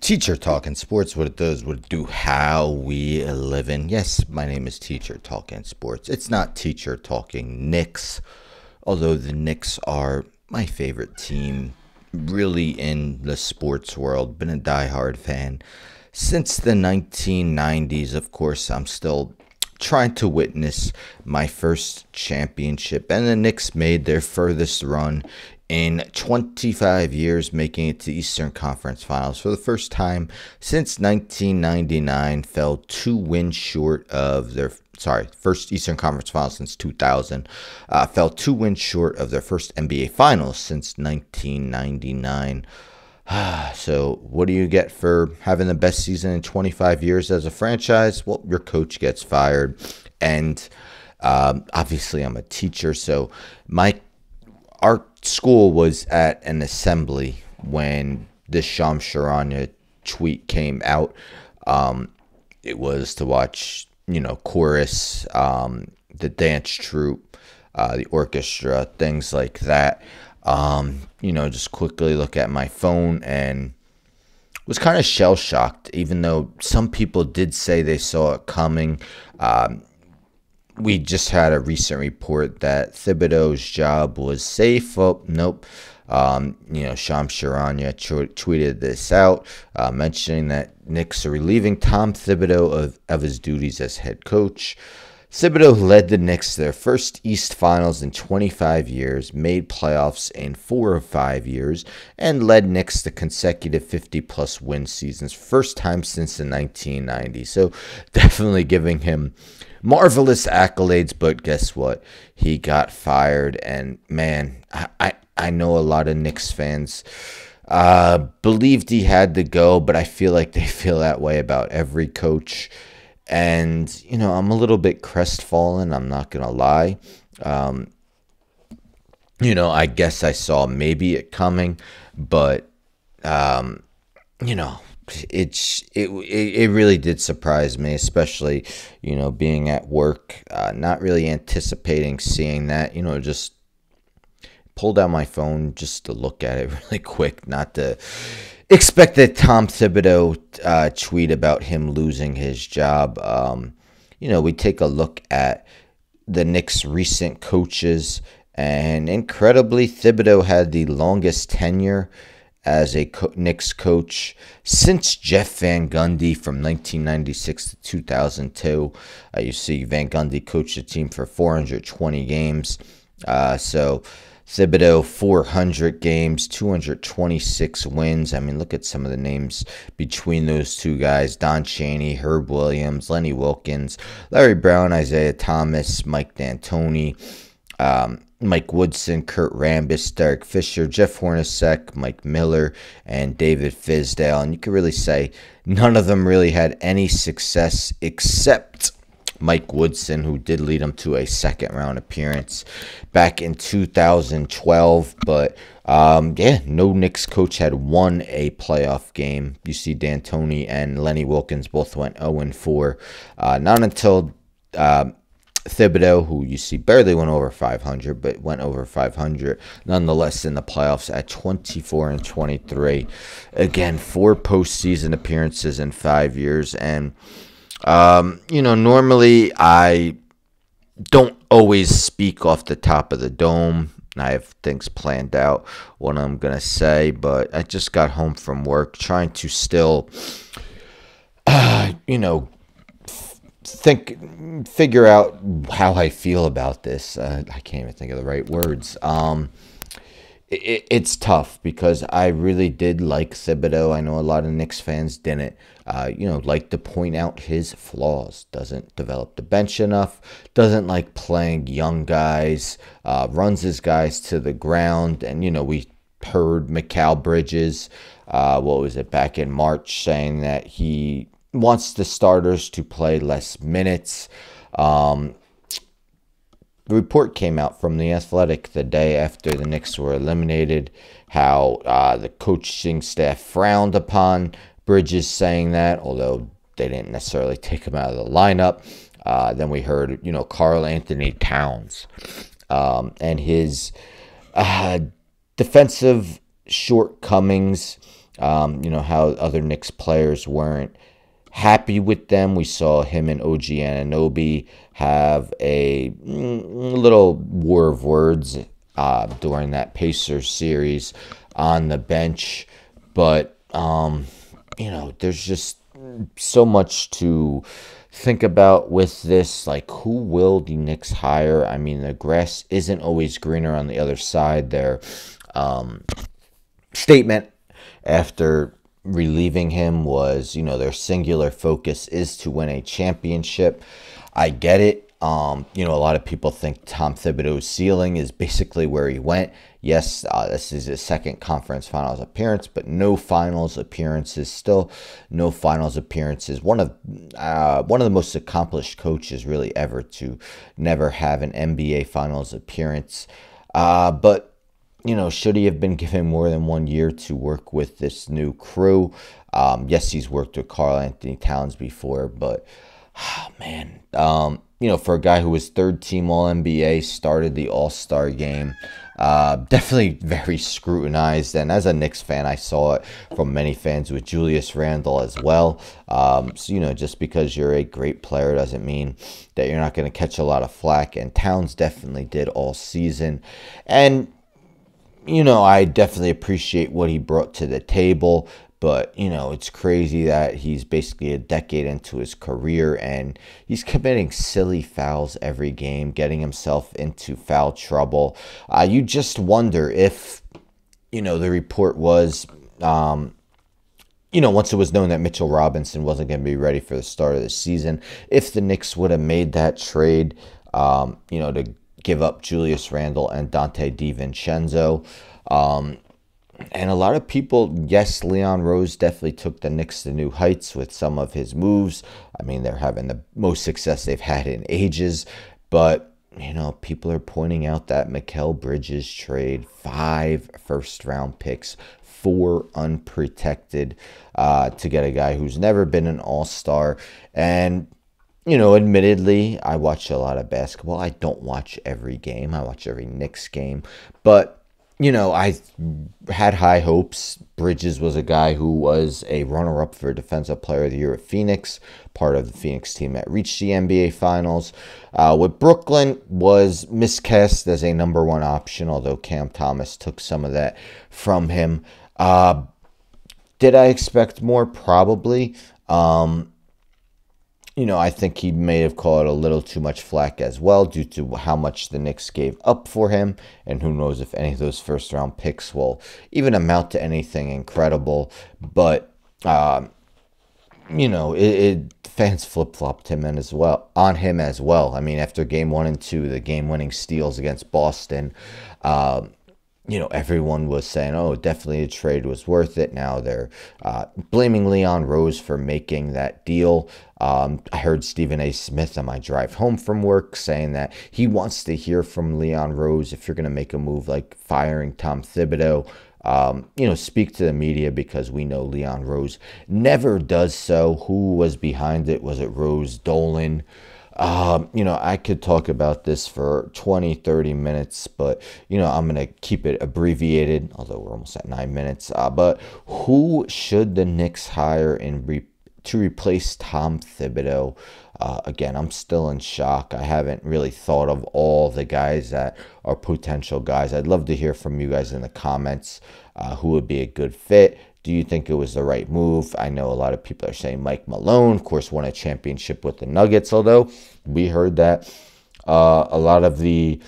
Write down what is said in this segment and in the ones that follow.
Teacher Talking Sports, what it does, what it do, how we living. Yes, my name is Teacher Talking Sports. It's not Teacher Talking Knicks, although the Knicks are my favorite team, really, in the sports world. Been a diehard fan since the 1990s. Of course, I'm still trying to witness my first championship, and the Knicks made their furthest run in 25 years, making it to Eastern Conference Finals for the first time since 1999. Fell 2 wins short of their first Eastern Conference Finals since 2000. Fell 2 wins short of their first NBA Finals since 1999. So what do you get for having the best season in 25 years as a franchise? Well, your coach gets fired, and obviously I'm a teacher, so our school was at an assembly when this Shams Charania tweet came out. It was to watch, chorus, the dance troupe, the orchestra, things like that. Just quickly look at my phone and was kind of shell-shocked, even though some people did say they saw it coming. We just had a recent report that Thibodeau's job was safe. Oh, nope. Shams Charania tweeted this out, mentioning that Knicks are relieving Tom Thibodeau of his duties as head coach. Thibodeau led the Knicks to their first East Finals in 25 years, made playoffs in 4 of 5 years, and led Knicks to consecutive 50-plus win seasons, first time since the 1990s. So definitely giving him marvelous accolades, but guess what? He got fired, and man, I know a lot of Knicks fans believed he had to go, but I feel like they feel that way about every coach. And, I'm a little bit crestfallen, I'm not going to lie. I guess I saw maybe it coming, but, it really did surprise me, especially, being at work, not really anticipating seeing that, just pulled out my phone just to look at it really quick, not to expect that Tom Thibodeau tweet about him losing his job. We take a look at the Knicks' recent coaches, and incredibly, Thibodeau had the longest tenure as a Knicks coach since Jeff Van Gundy from 1996 to 2002. You see Van Gundy coached the team for 420 games. So Thibodeau, 400 games, 226 wins. I mean, look at some of the names between those two guys: Don Chaney, Herb Williams, Lenny Wilkins, Larry Brown, Isaiah Thomas, Mike D'Antoni, Mike Woodson, Kurt Rambis, Derek Fisher, Jeff Hornacek, Mike Miller, and David Fizdale. And you could really say none of them really had any success except Mike Woodson, who did lead him to a second-round appearance back in 2012. But, no Knicks coach had won a playoff game. You see D'Antoni and Lenny Wilkins both went 0-4. Not until Thibodeau, who you see barely went over 500, but went over 500 nonetheless in the playoffs at 24-23. Again, 4 postseason appearances in 5 years. And normally I don't always speak off the top of the dome. I have things planned out, what I'm going to say, but I just got home from work trying to still, figure out how I feel about this. I can't even think of the right words. It's tough because I really did like Thibodeau. I know a lot of Knicks fans didn't. Like to point out his flaws. Doesn't develop the bench enough. Doesn't like playing young guys. Runs his guys to the ground. And, we heard Mikal Bridges, back in March, saying that he wants the starters to play less minutes. The report came out from The Athletic the day after the Knicks were eliminated, how the coaching staff frowned upon Bridges saying that, although they didn't necessarily take him out of the lineup. Then we heard, Karl Anthony Towns and his defensive shortcomings How other Knicks players weren't happy with them. We saw him and OG Anunoby have a little war of words during that Pacers series on the bench. But, there's just so much to think about with this. Like, who will the Knicks hire? I mean, the grass isn't always greener on the other side. Their statement after relieving him was, their singular focus is to win a championship. I get it. A lot of people think Tom Thibodeau's ceiling is basically where he went. Yes, this is his second conference finals appearance, but no finals appearances. Still, no finals appearances. One of the most accomplished coaches really ever to never have an NBA finals appearance. But should he have been given more than 1 year to work with this new crew? Yes, he's worked with Karl Anthony Towns before, but man, for a guy who was third team All NBA, started the All-Star game, definitely very scrutinized. And as a Knicks fan, I saw it from many fans with Julius Randle as well. Just because you're a great player doesn't mean that you're not going to catch a lot of flack. And Towns definitely did all season. And I definitely appreciate what he brought to the table, but, it's crazy that he's basically a decade into his career and he's committing silly fouls every game, getting himself into foul trouble. You just wonder if, the report was, once it was known that Mitchell Robinson wasn't going to be ready for the start of the season, if the Knicks would have made that trade, to give up Julius Randle and Dante DiVincenzo. And a lot of people, yes, Leon Rose definitely took the Knicks to new heights with some of his moves. I mean, they're having the most success they've had in ages. But, people are pointing out that Mikal Bridges trade 5 first-round picks, 4 unprotected, to get a guy who's never been an all-star. And admittedly, I watch a lot of basketball. I don't watch every game. I watch every Knicks game. But, I had high hopes. Bridges was a guy who was a runner-up for Defensive Player of the Year at Phoenix, part of the Phoenix team that reached the NBA Finals. With Brooklyn, was miscast as a number 1 option, although Cam Thomas took some of that from him. Did I expect more? Probably. I think he may have caught a little too much flack as well due to how much the Knicks gave up for him. And who knows if any of those first-round picks will even amount to anything incredible. But, fans flip-flopped him on him as well. I mean, after game 1 and 2, the game-winning steals against Boston, everyone was saying, oh, definitely the trade was worth it. Now they're blaming Leon Rose for making that deal. I heard Stephen A. Smith on my drive home from work saying that he wants to hear from Leon Rose if you're going to make a move like firing Tom Thibodeau. Speak to the media because we know Leon Rose never does so. Who was behind it? Was it Rose Dolan? I could talk about this for 20, 30 minutes, but, I'm going to keep it abbreviated, although we're almost at 9 minutes. But who should the Knicks hire to replace Tom Thibodeau? Again, I'm still in shock. I haven't really thought of all the guys that are potential guys. I'd love to hear from you guys in the comments who would be a good fit. Do you think it was the right move? I know a lot of people are saying Mike Malone, of course, won a championship with the Nuggets, although we heard that a lot of the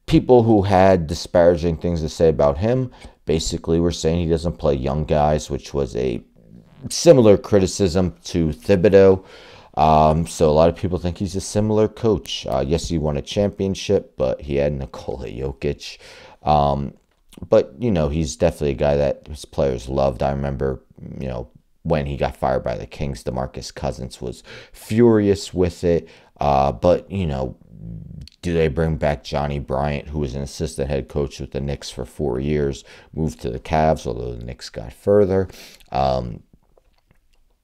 people who had disparaging things to say about him basically were saying he doesn't play young guys, which was a similar criticism to Thibodeau. So a lot of people think he's a similar coach. Yes, he won a championship, but he had Nikola Jokic. But, he's definitely a guy that his players loved. I remember, when he got fired by the Kings, DeMarcus Cousins was furious with it. But, do they bring back Johnny Bryant, who was an assistant head coach with the Knicks for 4 years, moved to the Cavs, although the Knicks got further? We're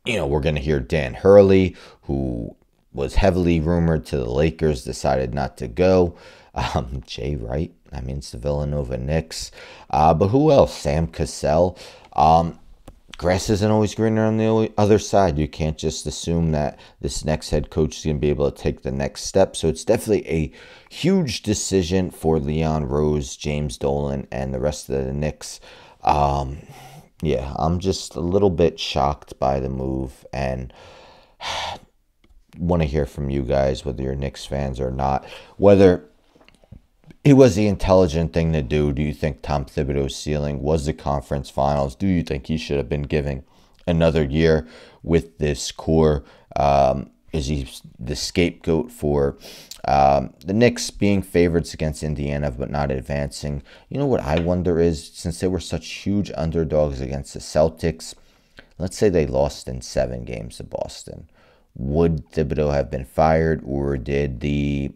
going to hear Dan Hurley, who was heavily rumored to the Lakers, decided not to go. Jay Wright. I mean, it's the Villanova Knicks. But who else? Sam Cassell. Grass isn't always greener on the other side. You can't just assume that this next head coach is going to be able to take the next step. So it's definitely a huge decision for Leon Rose, James Dolan, and the rest of the Knicks. Yeah, I'm just a little bit shocked by the move and want to hear from you guys, whether you're Knicks fans or not, whether it was the intelligent thing to do. Do you think Tom Thibodeau's ceiling was the conference finals? Do you think he should have been giving another year with this core? Is he the scapegoat for the Knicks being favorites against Indiana but not advancing? You know what I wonder is, since they were such huge underdogs against the Celtics, let's say they lost in 7 games to Boston. Would Thibodeau have been fired, or did the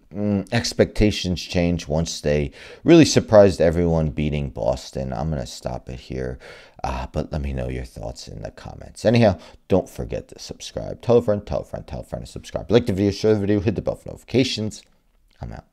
expectations change once they really surprised everyone beating Boston? I'm going to stop it here, but let me know your thoughts in the comments. Anyhow, don't forget to subscribe. Tell a friend, tell a friend, tell a friend to subscribe. Like the video, share the video, hit the bell for notifications. I'm out.